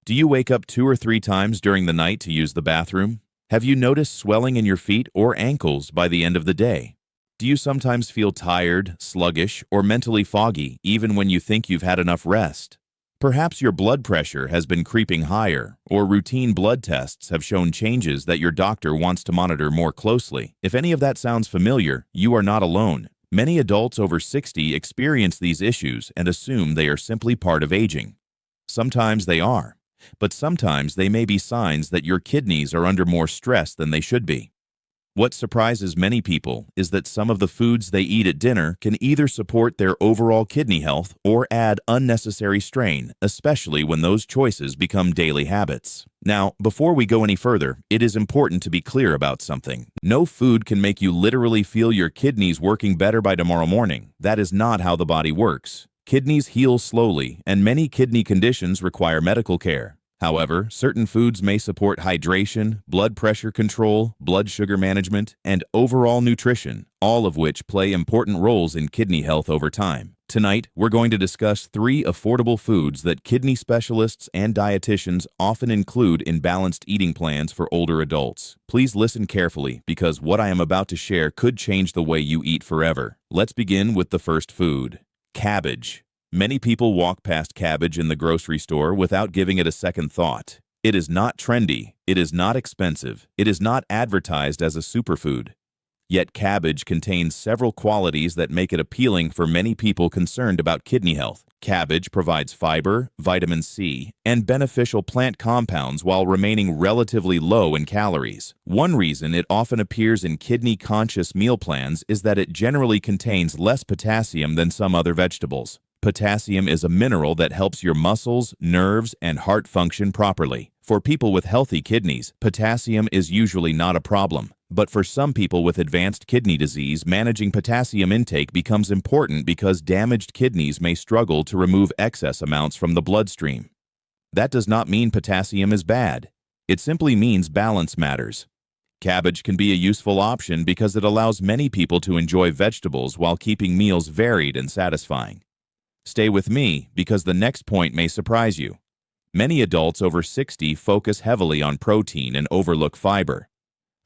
Do you wake up 2 or 3 times during the night to use the bathroom? Have you noticed swelling in your feet or ankles by the end of the day? Do you sometimes feel tired, sluggish, or mentally foggy even when you think you've had enough rest? Perhaps your blood pressure has been creeping higher, or routine blood tests have shown changes that your doctor wants to monitor more closely. If any of that sounds familiar, you are not alone. Many adults over 60 experience these issues and assume they are simply part of aging. Sometimes they are, but sometimes they may be signs that your kidneys are under more stress than they should be. What surprises many people is that some of the foods they eat at dinner can either support their overall kidney health or add unnecessary strain, especially when those choices become daily habits. Now, before we go any further, it is important to be clear about something. No food can make you literally feel your kidneys working better by tomorrow morning. That is not how the body works. Kidneys heal slowly, and many kidney conditions require medical care. However, certain foods may support hydration, blood pressure control, blood sugar management, and overall nutrition, all of which play important roles in kidney health over time. Tonight, we're going to discuss 3 affordable foods that kidney specialists and dietitians often include in balanced eating plans for older adults. Please listen carefully because what I am about to share could change the way you eat forever. Let's begin with the first food: cabbage. Many people walk past cabbage in the grocery store without giving it a second thought. It is not trendy, it is not expensive, it is not advertised as a superfood. Yet cabbage contains several qualities that make it appealing for many people concerned about kidney health. Cabbage provides fiber, vitamin C, and beneficial plant compounds while remaining relatively low in calories. One reason it often appears in kidney-conscious meal plans is that it generally contains less potassium than some other vegetables. Potassium is a mineral that helps your muscles, nerves, and heart function properly. For people with healthy kidneys, potassium is usually not a problem. But for some people with advanced kidney disease, managing potassium intake becomes important because damaged kidneys may struggle to remove excess amounts from the bloodstream. That does not mean potassium is bad. It simply means balance matters. Cabbage can be a useful option because it allows many people to enjoy vegetables while keeping meals varied and satisfying. Stay with me because the next point may surprise you. Many adults over 60 focus heavily on protein and overlook fiber.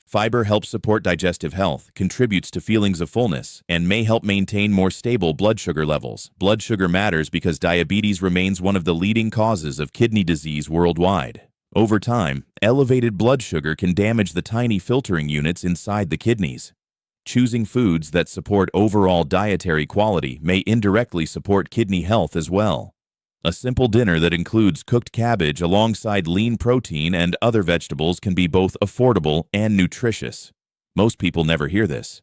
Fiber helps support digestive health, contributes to feelings of fullness, and may help maintain more stable blood sugar levels. Blood sugar matters because diabetes remains one of the leading causes of kidney disease worldwide. Over time, elevated blood sugar can damage the tiny filtering units inside the kidneys. Choosing foods that support overall dietary quality may indirectly support kidney health as well. A simple dinner that includes cooked cabbage alongside lean protein and other vegetables can be both affordable and nutritious. Most people never hear this.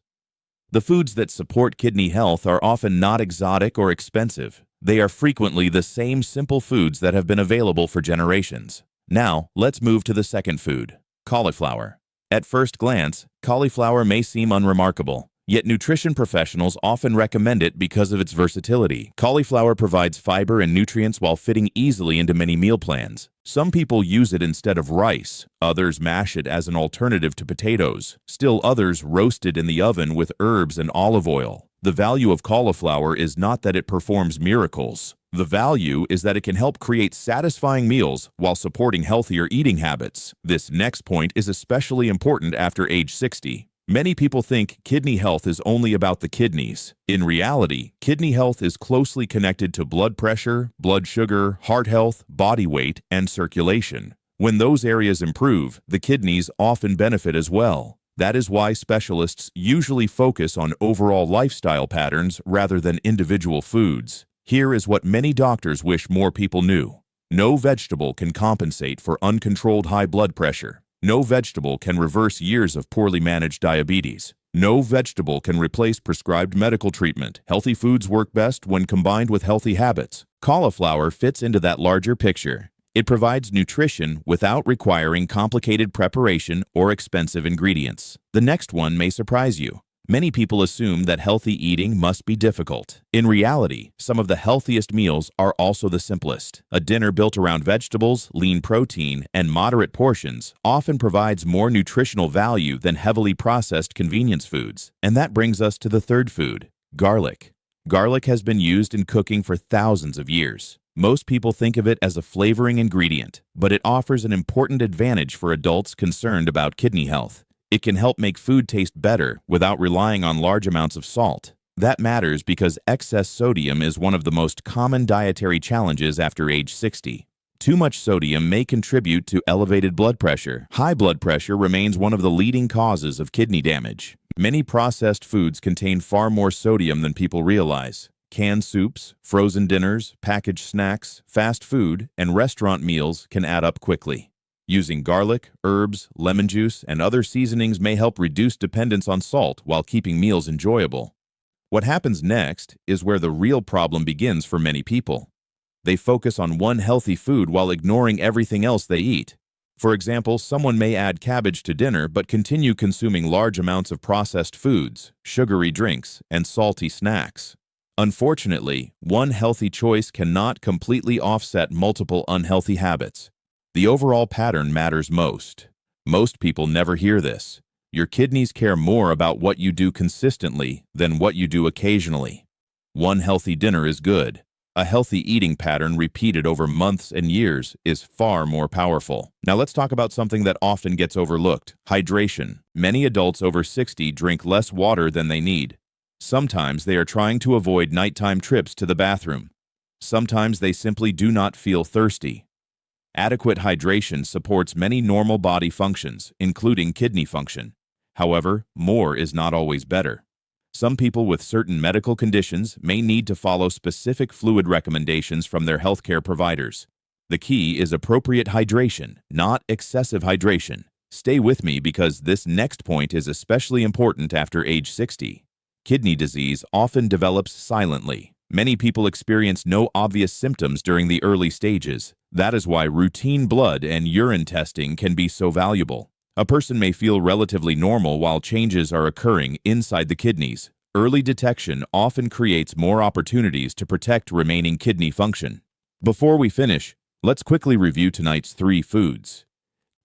The foods that support kidney health are often not exotic or expensive. They are frequently the same simple foods that have been available for generations. Now, let's move to the second food: cauliflower. At first glance, cauliflower may seem unremarkable, yet nutrition professionals often recommend it because of its versatility. Cauliflower provides fiber and nutrients while fitting easily into many meal plans. Some people use it instead of rice, others mash it as an alternative to potatoes, still others roast it in the oven with herbs and olive oil. The value of cauliflower is not that it performs miracles. The value is that it can help create satisfying meals while supporting healthier eating habits. This next point is especially important after age 60. Many people think kidney health is only about the kidneys. In reality, kidney health is closely connected to blood pressure, blood sugar, heart health, body weight, and circulation. When those areas improve, the kidneys often benefit as well. That is why specialists usually focus on overall lifestyle patterns rather than individual foods. Here is what many doctors wish more people knew. No vegetable can compensate for uncontrolled high blood pressure. No vegetable can reverse years of poorly managed diabetes. No vegetable can replace prescribed medical treatment. Healthy foods work best when combined with healthy habits. Cauliflower fits into that larger picture. It provides nutrition without requiring complicated preparation or expensive ingredients. The next one may surprise you. Many people assume that healthy eating must be difficult. In reality, some of the healthiest meals are also the simplest. A dinner built around vegetables, lean protein, and moderate portions often provides more nutritional value than heavily processed convenience foods. And that brings us to the third food: garlic. Garlic has been used in cooking for thousands of years. Most people think of it as a flavoring ingredient, but it offers an important advantage for adults concerned about kidney health. It can help make food taste better without relying on large amounts of salt. That matters because excess sodium is one of the most common dietary challenges after age 60. Too much sodium may contribute to elevated blood pressure. High blood pressure remains one of the leading causes of kidney damage. Many processed foods contain far more sodium than people realize. Canned soups, frozen dinners, packaged snacks, fast food, and restaurant meals can add up quickly. Using garlic, herbs, lemon juice, and other seasonings may help reduce dependence on salt while keeping meals enjoyable. What happens next is where the real problem begins for many people. They focus on one healthy food while ignoring everything else they eat. For example, someone may add cabbage to dinner but continue consuming large amounts of processed foods, sugary drinks, and salty snacks. Unfortunately, one healthy choice cannot completely offset multiple unhealthy habits. The overall pattern matters most. Most people never hear this. Your kidneys care more about what you do consistently than what you do occasionally. One healthy dinner is good. A healthy eating pattern repeated over months and years is far more powerful. Now let's talk about something that often gets overlooked: hydration. Many adults over 60 drink less water than they need. Sometimes they are trying to avoid nighttime trips to the bathroom. Sometimes they simply do not feel thirsty. Adequate hydration supports many normal body functions, including kidney function. However, more is not always better. Some people with certain medical conditions may need to follow specific fluid recommendations from their healthcare providers. The key is appropriate hydration, not excessive hydration. Stay with me because this next point is especially important after age 60. Kidney disease often develops silently. Many people experience no obvious symptoms during the early stages. That is why routine blood and urine testing can be so valuable. A person may feel relatively normal while changes are occurring inside the kidneys. Early detection often creates more opportunities to protect remaining kidney function. Before we finish, let's quickly review tonight's 3 foods.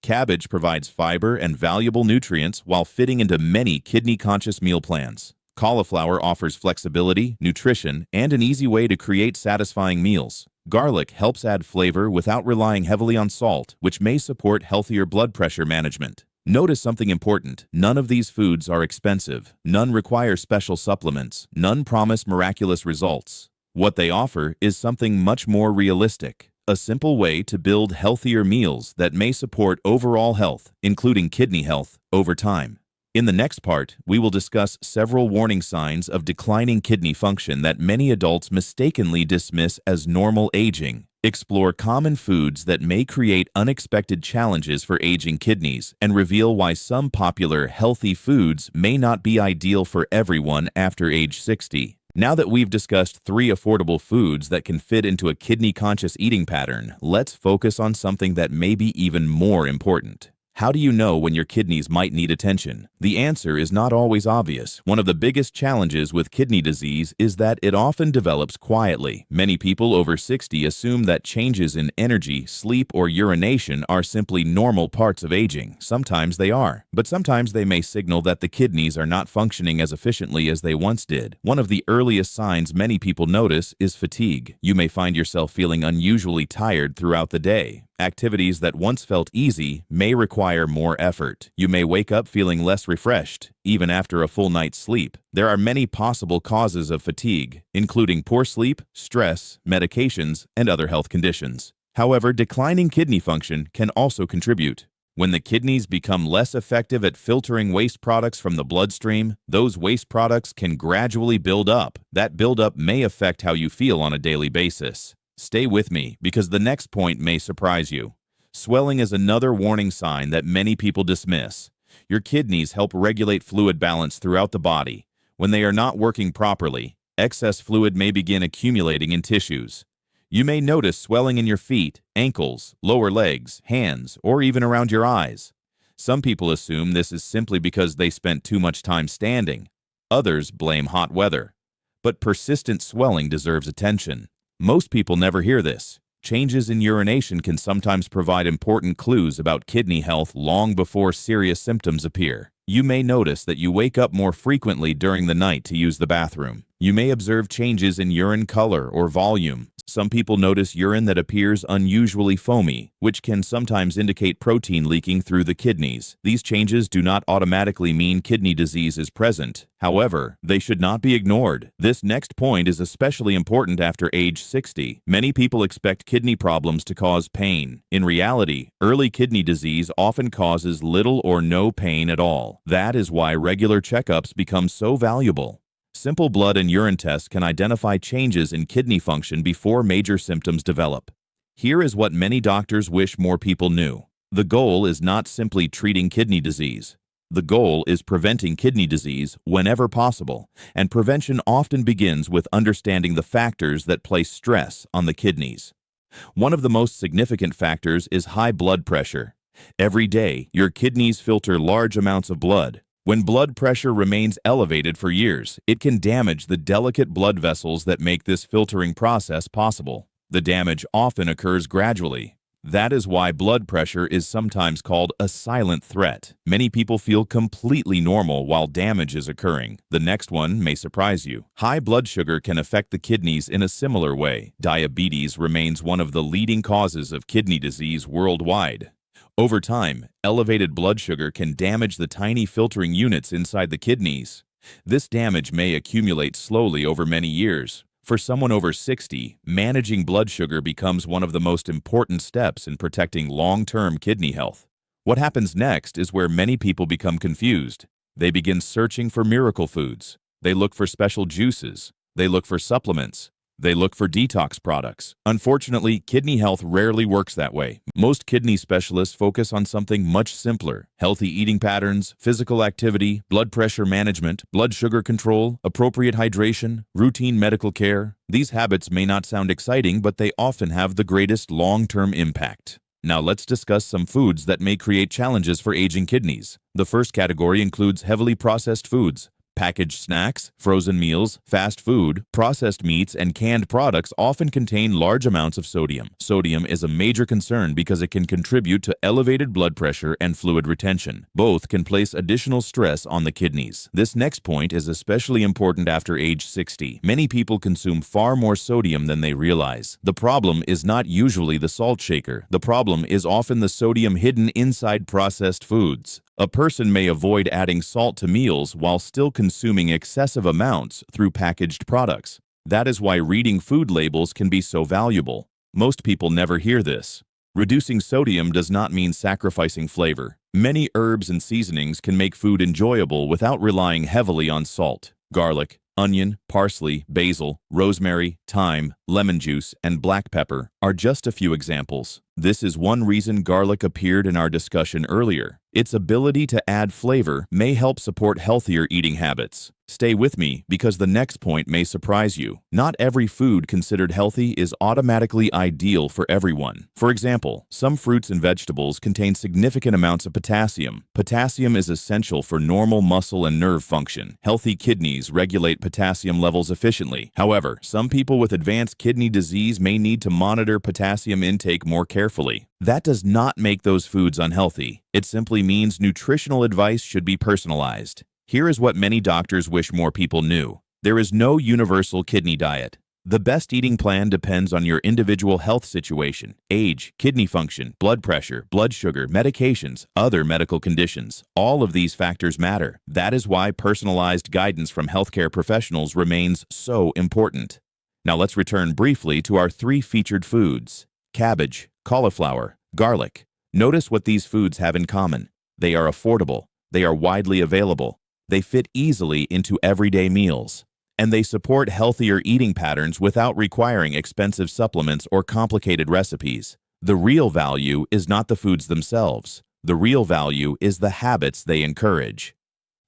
Cabbage provides fiber and valuable nutrients while fitting into many kidney-conscious meal plans. Cauliflower offers flexibility, nutrition, and an easy way to create satisfying meals. Garlic helps add flavor without relying heavily on salt, which may support healthier blood pressure management. Notice something important: none of these foods are expensive. None require special supplements. None promise miraculous results. What they offer is something much more realistic: a simple way to build healthier meals that may support overall health, including kidney health, over time. In the next part, we will discuss several warning signs of declining kidney function that many adults mistakenly dismiss as normal aging, explore common foods that may create unexpected challenges for aging kidneys, and reveal why some popular healthy foods may not be ideal for everyone after age 60. Now that we've discussed 3 affordable foods that can fit into a kidney-conscious eating pattern, let's focus on something that may be even more important. How do you know when your kidneys might need attention? The answer is not always obvious. One of the biggest challenges with kidney disease is that it often develops quietly. Many people over 60 assume that changes in energy, sleep, or urination are simply normal parts of aging. Sometimes they are, but sometimes they may signal that the kidneys are not functioning as efficiently as they once did. One of the earliest signs many people notice is fatigue. You may find yourself feeling unusually tired throughout the day. Activities that once felt easy may require more effort. You may wake up feeling less refreshed, even after a full night's sleep. There are many possible causes of fatigue, including poor sleep, stress, medications, and other health conditions. However, declining kidney function can also contribute. When the kidneys become less effective at filtering waste products from the bloodstream, those waste products can gradually build up. That buildup may affect how you feel on a daily basis. Stay with me because the next point may surprise you. Swelling is another warning sign that many people dismiss. Your kidneys help regulate fluid balance throughout the body. When they are not working properly, excess fluid may begin accumulating in tissues. You may notice swelling in your feet, ankles, lower legs, hands, or even around your eyes. Some people assume this is simply because they spent too much time standing. Others blame hot weather. But persistent swelling deserves attention. Most people never hear this. Changes in urination can sometimes provide important clues about kidney health long before serious symptoms appear. You may notice that you wake up more frequently during the night to use the bathroom. You may observe changes in urine color or volume. Some people notice urine that appears unusually foamy, which can sometimes indicate protein leaking through the kidneys. These changes do not automatically mean kidney disease is present. However, they should not be ignored. This next point is especially important after age 60. Many people expect kidney problems to cause pain. In reality, early kidney disease often causes little or no pain at all. That is why regular checkups become so valuable. Simple blood and urine tests can identify changes in kidney function before major symptoms develop. Here is what many doctors wish more people knew. The goal is not simply treating kidney disease. The goal is preventing kidney disease whenever possible, and prevention often begins with understanding the factors that place stress on the kidneys. One of the most significant factors is high blood pressure. Every day, your kidneys filter large amounts of blood. When blood pressure remains elevated for years, it can damage the delicate blood vessels that make this filtering process possible. The damage often occurs gradually. That is why blood pressure is sometimes called a silent threat. Many people feel completely normal while damage is occurring. The next one may surprise you. High blood sugar can affect the kidneys in a similar way. Diabetes remains one of the leading causes of kidney disease worldwide. Over time, elevated blood sugar can damage the tiny filtering units inside the kidneys. This damage may accumulate slowly over many years. For someone over 60, managing blood sugar becomes one of the most important steps in protecting long-term kidney health. What happens next is where many people become confused. They begin searching for miracle foods. They look for special juices. They look for supplements. They look for detox products. Unfortunately, kidney health rarely works that way. Most kidney specialists focus on something much simpler: healthy eating patterns, physical activity, blood pressure management, blood sugar control, appropriate hydration, routine medical care. These habits may not sound exciting, but they often have the greatest long-term impact. Now let's discuss some foods that may create challenges for aging kidneys. The first category includes heavily processed foods. Packaged snacks, frozen meals, fast food, processed meats, and canned products often contain large amounts of sodium. Sodium is a major concern because it can contribute to elevated blood pressure and fluid retention. Both can place additional stress on the kidneys. This next point is especially important after age 60. Many people consume far more sodium than they realize. The problem is not usually the salt shaker. The problem is often the sodium hidden inside processed foods. A person may avoid adding salt to meals while still consuming excessive amounts through packaged products. That is why reading food labels can be so valuable. Most people never hear this. Reducing sodium does not mean sacrificing flavor. Many herbs and seasonings can make food enjoyable without relying heavily on salt. Garlic, onion, parsley, basil, rosemary, thyme, lemon juice, and black pepper are just a few examples. This is one reason garlic appeared in our discussion earlier. Its ability to add flavor may help support healthier eating habits. Stay with me because the next point may surprise you. Not every food considered healthy is automatically ideal for everyone. For example, some fruits and vegetables contain significant amounts of potassium. Potassium is essential for normal muscle and nerve function. Healthy kidneys regulate potassium levels efficiently. However, some people with advanced kidney disease may need to monitor potassium intake more carefully. That does not make those foods unhealthy. It simply means nutritional advice should be personalized. Here is what many doctors wish more people knew. There is no universal kidney diet. The best eating plan depends on your individual health situation, age, kidney function, blood pressure, blood sugar, medications, other medical conditions. All of these factors matter. That is why personalized guidance from healthcare professionals remains so important. Now let's return briefly to our 3 featured foods: cabbage, cauliflower, garlic. Notice what these foods have in common. They are affordable. They are widely available. They fit easily into everyday meals. And they support healthier eating patterns without requiring expensive supplements or complicated recipes. The real value is not the foods themselves. The real value is the habits they encourage.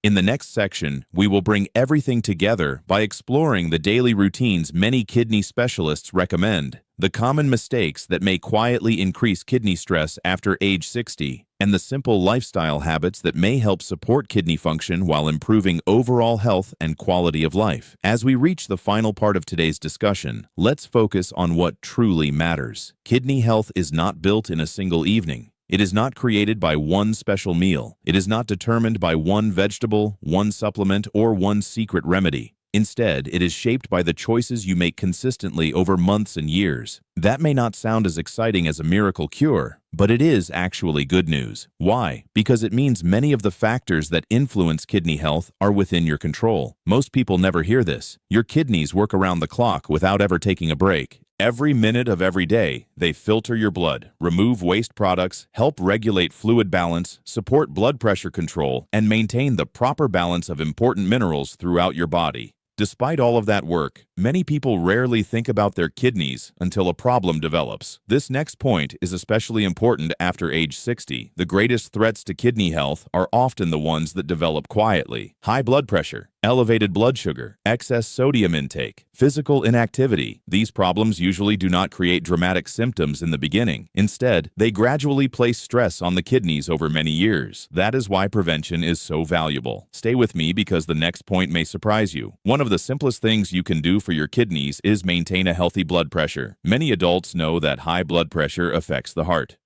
In the next section, we will bring everything together by exploring the daily routines many kidney specialists recommend, the common mistakes that may quietly increase kidney stress after age 60, and the simple lifestyle habits that may help support kidney function while improving overall health and quality of life. As we reach the final part of today's discussion, let's focus on what truly matters. Kidney health is not built in a single evening. It is not created by one special meal. It is not determined by one vegetable, one supplement, or one secret remedy. Instead, it is shaped by the choices you make consistently over months and years. That may not sound as exciting as a miracle cure, but it is actually good news. Why? Because it means many of the factors that influence kidney health are within your control. Most people never hear this. Your kidneys work around the clock without ever taking a break. Every minute of every day, they filter your blood, remove waste products, help regulate fluid balance, support blood pressure control, and maintain the proper balance of important minerals throughout your body. Despite all of that work, many people rarely think about their kidneys until a problem develops. This next point is especially important after age 60. The greatest threats to kidney health are often the ones that develop quietly. High blood pressure, elevated blood sugar, excess sodium intake, physical inactivity. These problems usually do not create dramatic symptoms in the beginning. Instead, they gradually place stress on the kidneys over many years. That is why prevention is so valuable. Stay with me because the next point may surprise you. One of the simplest things you can do for your kidneys is maintain a healthy blood pressure. Many adults know that high blood pressure affects the heart.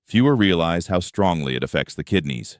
Fewer realize how strongly it affects the kidneys.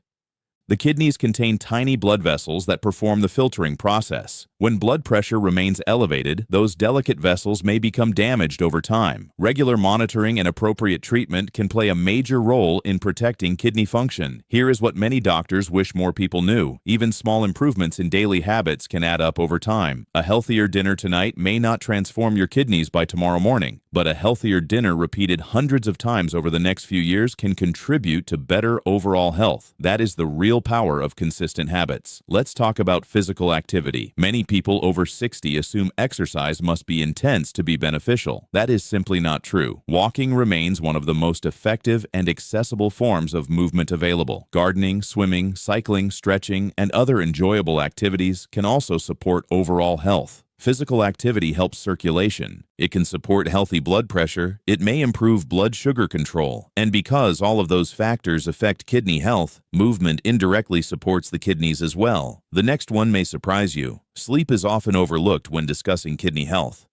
The kidneys contain tiny blood vessels that perform the filtering process. When blood pressure remains elevated, those delicate vessels may become damaged over time. Regular monitoring and appropriate treatment can play a major role in protecting kidney function. Here is what many doctors wish more people knew. Even small improvements in daily habits can add up over time. A healthier dinner tonight may not transform your kidneys by tomorrow morning, but a healthier dinner repeated hundreds of times over the next few years can contribute to better overall health. That is the real power of consistent habits. Let's talk about physical activity. Many people over 60 assume exercise must be intense to be beneficial. That is simply not true. Walking remains one of the most effective and accessible forms of movement available. Gardening, swimming, cycling, stretching, and other enjoyable activities can also support overall health. Physical activity helps circulation. It can support healthy blood pressure. It may improve blood sugar control. And because all of those factors affect kidney health, movement indirectly supports the kidneys as well. The next one may surprise you. Sleep is often overlooked when discussing kidney health.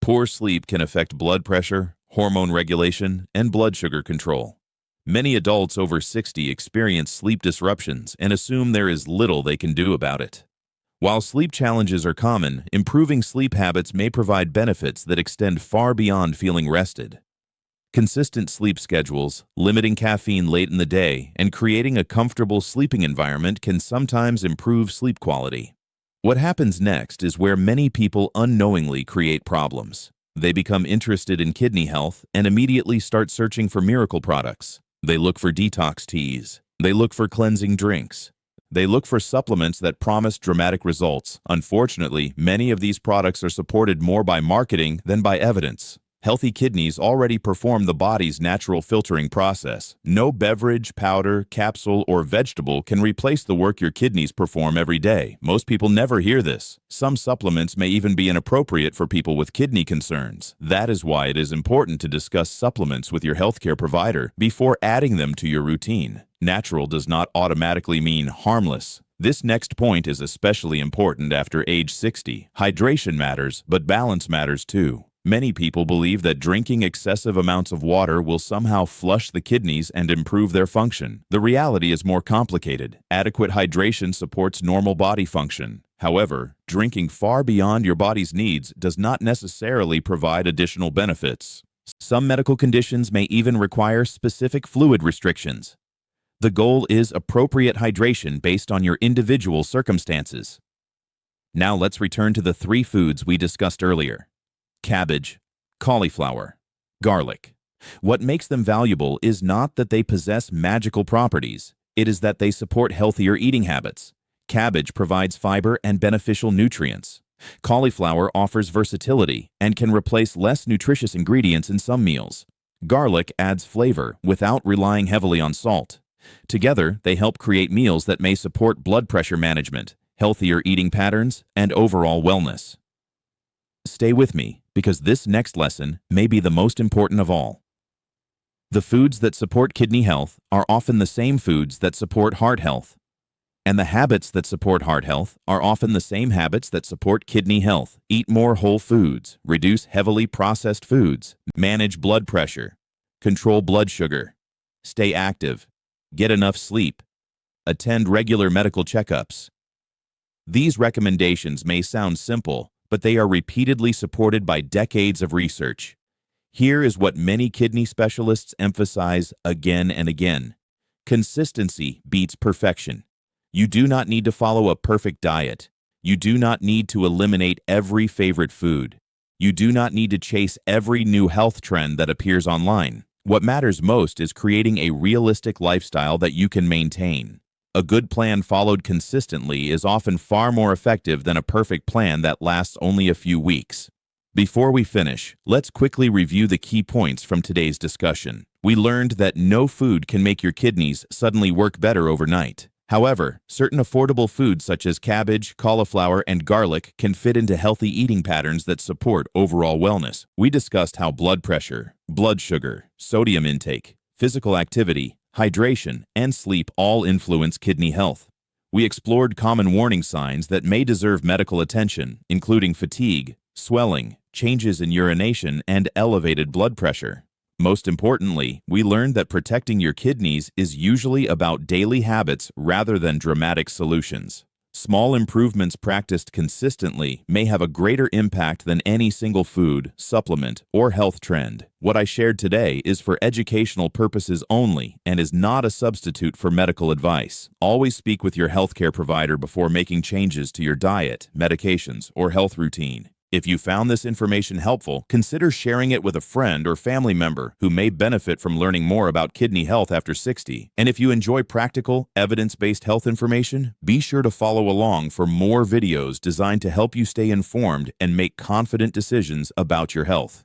Poor sleep can affect blood pressure, hormone regulation, and blood sugar control. Many adults over 60 experience sleep disruptions and assume there is little they can do about it. While sleep challenges are common, improving sleep habits may provide benefits that extend far beyond feeling rested. Consistent sleep schedules, limiting caffeine late in the day, and creating a comfortable sleeping environment can sometimes improve sleep quality. What happens next is where many people unknowingly create problems. They become interested in kidney health and immediately start searching for miracle products. They look for detox teas. They look for cleansing drinks. They look for supplements that promise dramatic results. Unfortunately, many of these products are supported more by marketing than by evidence. Healthy kidneys already perform the body's natural filtering process. No beverage, powder, capsule, or vegetable can replace the work your kidneys perform every day. Most people never hear this. Some supplements may even be inappropriate for people with kidney concerns. That is why it is important to discuss supplements with your healthcare provider before adding them to your routine. Natural does not automatically mean harmless. This next point is especially important after age 60. Hydration matters, but balance matters too. Many people believe that drinking excessive amounts of water will somehow flush the kidneys and improve their function. The reality is more complicated. Adequate hydration supports normal body function. However, drinking far beyond your body's needs does not necessarily provide additional benefits. Some medical conditions may even require specific fluid restrictions. The goal is appropriate hydration based on your individual circumstances. Now let's return to the 3 foods we discussed earlier: cabbage, cauliflower, garlic. What makes them valuable is not that they possess magical properties. It is that they support healthier eating habits. Cabbage provides fiber and beneficial nutrients. Cauliflower offers versatility and can replace less nutritious ingredients in some meals. Garlic adds flavor without relying heavily on salt. Together, they help create meals that may support blood pressure management, healthier eating patterns, and overall wellness. Stay with me, because this next lesson may be the most important of all. The foods that support kidney health are often the same foods that support heart health. And the habits that support heart health are often the same habits that support kidney health. Eat more whole foods, reduce heavily processed foods, manage blood pressure, control blood sugar, stay active, get enough sleep, attend regular medical checkups. These recommendations may sound simple, but they are repeatedly supported by decades of research. Here is what many kidney specialists emphasize again and again. Consistency beats perfection. You do not need to follow a perfect diet. You do not need to eliminate every favorite food. You do not need to chase every new health trend that appears online. What matters most is creating a realistic lifestyle that you can maintain. A good plan followed consistently is often far more effective than a perfect plan that lasts only a few weeks. Before we finish, let's quickly review the key points from today's discussion. We learned that no food can make your kidneys suddenly work better overnight. However, certain affordable foods such as cabbage, cauliflower, and garlic can fit into healthy eating patterns that support overall wellness. We discussed how blood pressure, blood sugar, sodium intake, physical activity, hydration, and sleep all influence kidney health. We explored common warning signs that may deserve medical attention, including fatigue, swelling, changes in urination, and elevated blood pressure. Most importantly, we learned that protecting your kidneys is usually about daily habits rather than dramatic solutions. Small improvements practiced consistently may have a greater impact than any single food, supplement, or health trend. What I shared today is for educational purposes only and is not a substitute for medical advice. Always speak with your healthcare provider before making changes to your diet, medications, or health routine. If you found this information helpful, consider sharing it with a friend or family member who may benefit from learning more about kidney health after 60. And if you enjoy practical, evidence-based health information, be sure to follow along for more videos designed to help you stay informed and make confident decisions about your health.